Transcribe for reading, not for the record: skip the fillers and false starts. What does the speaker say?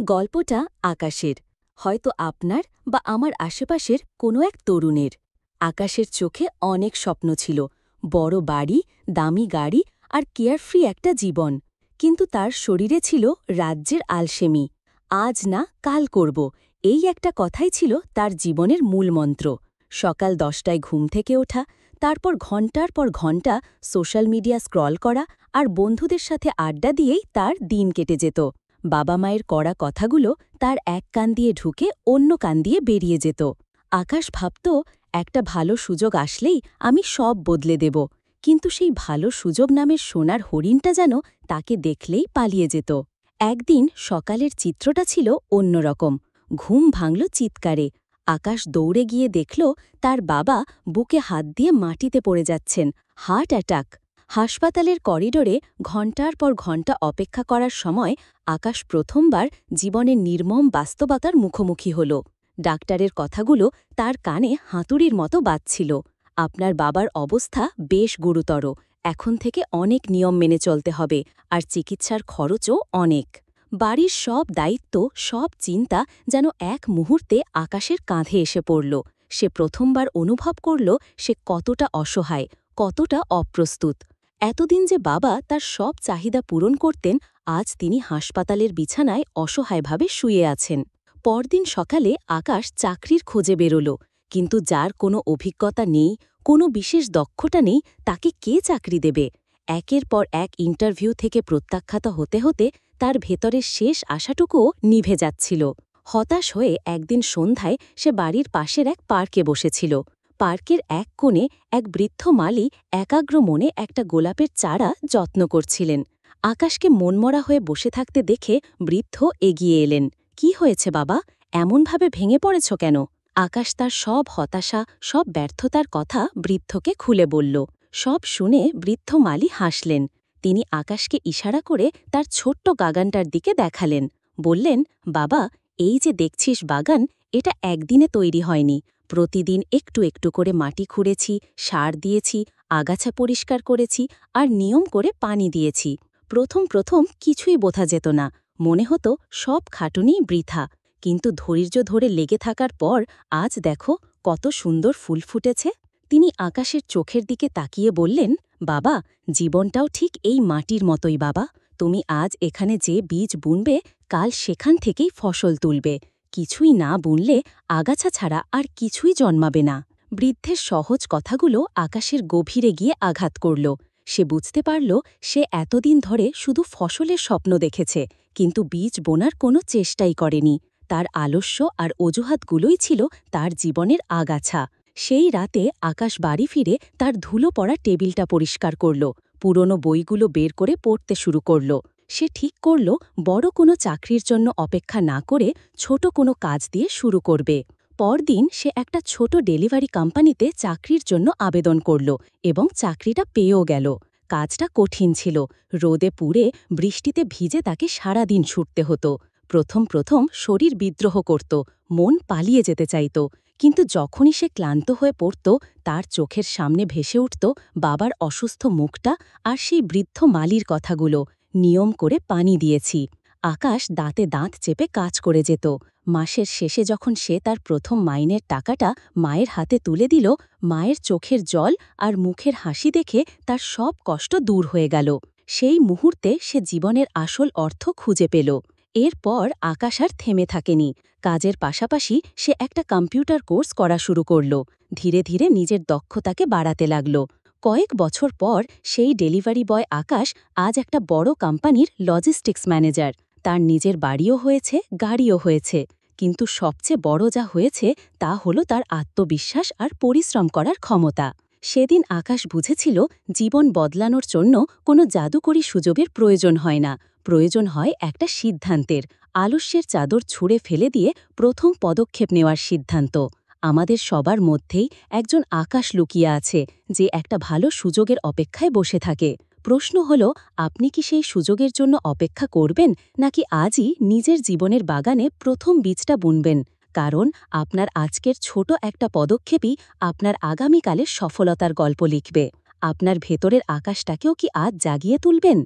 গল্পটা আকাশের, হয়তো আপনার বা আমার আশেপাশের কোনো এক তরুণের। আকাশের চোখে অনেক স্বপ্ন ছিল, বড় বাড়ি, দামি গাড়ি আর কেয়ারফ্রি একটা জীবন। কিন্তু তার শরীরে ছিল রাজ্যের আলসেমি। আজ না কাল করব, এই একটা কথাই ছিল তার জীবনের মূল মন্ত্র। সকাল 10টায় ঘুম থেকে ওঠা, তারপর ঘণ্টার পর ঘণ্টা সোশ্যাল মিডিয়া স্ক্রল করা আর বন্ধুদের সাথে আড্ডা দিয়েই তার দিন কেটে যেত। বাবা মায়ের কড়া কথাগুলো তার এক কান দিয়ে ঢুকে অন্য কান দিয়ে বেরিয়ে যেত। আকাশ ভাবত, একটা ভালো সুযোগ আসলেই আমি সব বদলে দেব। কিন্তু সেই ভালো সুযোগ নামের সোনার হরিণটা যেন তাকে দেখলেই পালিয়ে যেত। একদিন সকালের চিত্রটা ছিল অন্যরকম। ঘুম ভাঙল চিৎকারে। আকাশ দৌড়ে গিয়ে দেখল তার বাবা বুকে হাত দিয়ে মাটিতে পড়ে যাচ্ছেন, হার্ট অ্যাটাক। হাসপাতালের করিডোরে ঘণ্টার পর ঘণ্টা অপেক্ষা করার সময় আকাশ প্রথমবার জীবনের নির্মম বাস্তবতার মুখোমুখি হল। ডাক্তারের কথাগুলো তার কানে হাতুড়ির মতো বাজছিল। আপনার বাবার অবস্থা বেশ গুরুতর, এখন থেকে অনেক নিয়ম মেনে চলতে হবে, আর চিকিৎসার খরচও অনেক। বাড়ির সব দায়িত্ব, সব চিন্তা যেন এক মুহূর্তে আকাশের কাঁধে এসে পড়ল। সে প্রথমবার অনুভব করল সে কতটা অসহায়, কতটা অপ্রস্তুত। এতদিন যে বাবা তার সব চাহিদা পূরণ করতেন, আজ তিনি হাসপাতালের বিছানায় অসহায়ভাবে শুয়ে আছেন। পরদিন সকালে আকাশ চাকরির খোঁজে বেরোল, কিন্তু যার কোনো অভিজ্ঞতা নেই, কোনো বিশেষ দক্ষতা নেই, তাকে কে চাকরি দেবে? একের পর এক ইন্টারভিউ থেকে প্রত্যাখ্যাত হতে হতে তার ভেতরের শেষ আশাটুকুও নিভে যাচ্ছিল। হতাশ হয়ে একদিন সন্ধ্যায় সে বাড়ির পাশের এক পার্কে বসেছিল। পার্কের এক কোণে এক বৃদ্ধ মালি একাগ্র মনে একটা গোলাপের চারা যত্ন করছিলেন। আকাশকে মনমরা হয়ে বসে থাকতে দেখে বৃদ্ধ এগিয়ে এলেন। কি হয়েছে বাবা, এমনভাবে ভেঙে পড়েছ কেন? আকাশ তার সব হতাশা, সব ব্যর্থতার কথা বৃদ্ধকে খুলে বলল। সব শুনে বৃদ্ধ মালি হাসলেন। তিনি আকাশকে ইশারা করে তার ছোট্ট বাগানটার দিকে দেখালেন। বললেন, বাবা, এই যে দেখছিস বাগান, এটা একদিনে তৈরি হয়নি। প্রতিদিন একটু একটু করে মাটি খুঁড়েছি, সার দিয়েছি, আগাছা পরিষ্কার করেছি আর নিয়ম করে পানি দিয়েছি। প্রথম প্রথম কিছুই বোঝা যেত না, মনে হতো সব খাটুনি বৃথা। কিন্তু ধৈর্য ধরে লেগে থাকার পর আজ দেখো কত সুন্দর ফুল ফুটেছে। তিনি আকাশের চোখের দিকে তাকিয়ে বললেন, বাবা, জীবনটাও ঠিক এই মাটির মতোই বাবা। তুমি আজ এখানে যে বীজ বুনবে, কাল সেখান থেকেই ফসল তুলবে। কিছুই না বুনলে আগাছা ছাড়া আর কিছুই জন্মাবে না। বৃদ্ধের সহজ কথাগুলো আকাশের গভীরে গিয়ে আঘাত করল। সে বুঝতে পারল সে এতদিন ধরে শুধু ফসলের স্বপ্ন দেখেছে, কিন্তু বীজ বোনার কোনো চেষ্টাই করেনি। তার আলস্য আর অজুহাতগুলোই ছিল তার জীবনের আগাছা। সেই রাতে আকাশ বাড়ি ফিরে তার ধুলো পড়া টেবিলটা পরিষ্কার করল, পুরনো বইগুলো বের করে পড়তে শুরু করল। সে ঠিক করল বড় কোনো চাকরির জন্য অপেক্ষা না করে ছোট কোনো কাজ দিয়ে শুরু করবে। পরদিন সে একটা ছোট ডেলিভারি কোম্পানিতে চাকরির জন্য আবেদন করল এবং চাকরিটা পেয়েও গেল। কাজটা কঠিন ছিল, রোদে পুড়ে বৃষ্টিতে ভিজে তাকে সারাদিন ছুটতে হতো। প্রথম প্রথম শরীর বিদ্রোহ করত, মন পালিয়ে যেতে চাইত। কিন্তু যখনই সে ক্লান্ত হয়ে পড়ত, তার চোখের সামনে ভেসে উঠত বাবার অসুস্থ মুখটা আর সেই বৃদ্ধ মালির কথাগুলো, নিয়ম করে পানি দিয়েছি। আকাশ দাঁতে দাঁত চেপে কাজ করে যেত। মাসের শেষে যখন সে তার প্রথম মাইনের টাকাটা মায়ের হাতে তুলে দিল, মায়ের চোখের জল আর মুখের হাসি দেখে তার সব কষ্ট দূর হয়ে গেল। সেই মুহূর্তে সে জীবনের আসল অর্থ খুঁজে পেল। এরপর আকাশ আর থেমে থাকেনি। কাজের পাশাপাশি সে একটা কম্পিউটার কোর্স করা শুরু করল। ধীরে ধীরে নিজের দক্ষতাকে বাড়াতে লাগল। কয়েক বছর পর সেই ডেলিভারি বয় আকাশ আজ একটা বড় কোম্পানির লজিস্টিক্স ম্যানেজার। তার নিজের বাড়িও হয়েছে, গাড়িও হয়েছে। কিন্তু সবচেয়ে বড় যা হয়েছে তা হলো তার আত্মবিশ্বাস আর পরিশ্রম করার ক্ষমতা। সেদিন আকাশ বুঝেছিল জীবন বদলানোর জন্য কোনো জাদুকরী সুযোগের প্রয়োজন হয় না, প্রয়োজন হয় একটা সিদ্ধান্তের, আলস্যের চাদর ছুঁড়ে ফেলে দিয়ে প্রথম পদক্ষেপ নেওয়ার সিদ্ধান্ত। আমাদের সবার মধ্যেই একজন আকাশ লুকিয়ে আছে, যে একটা ভালো সুযোগের অপেক্ষায় বসে থাকে। প্রশ্ন হল, আপনি কি সেই সুযোগের জন্য অপেক্ষা করবেন, নাকি আজই নিজের জীবনের বাগানে প্রথম বীজটা বুনবেন? কারণ আপনার আজকের ছোট একটা পদক্ষেপই আপনার আগামীকালের সফলতার গল্প লিখবে। আপনার ভেতরের আকাশটাকেও কি আজ জাগিয়ে তুলবেন?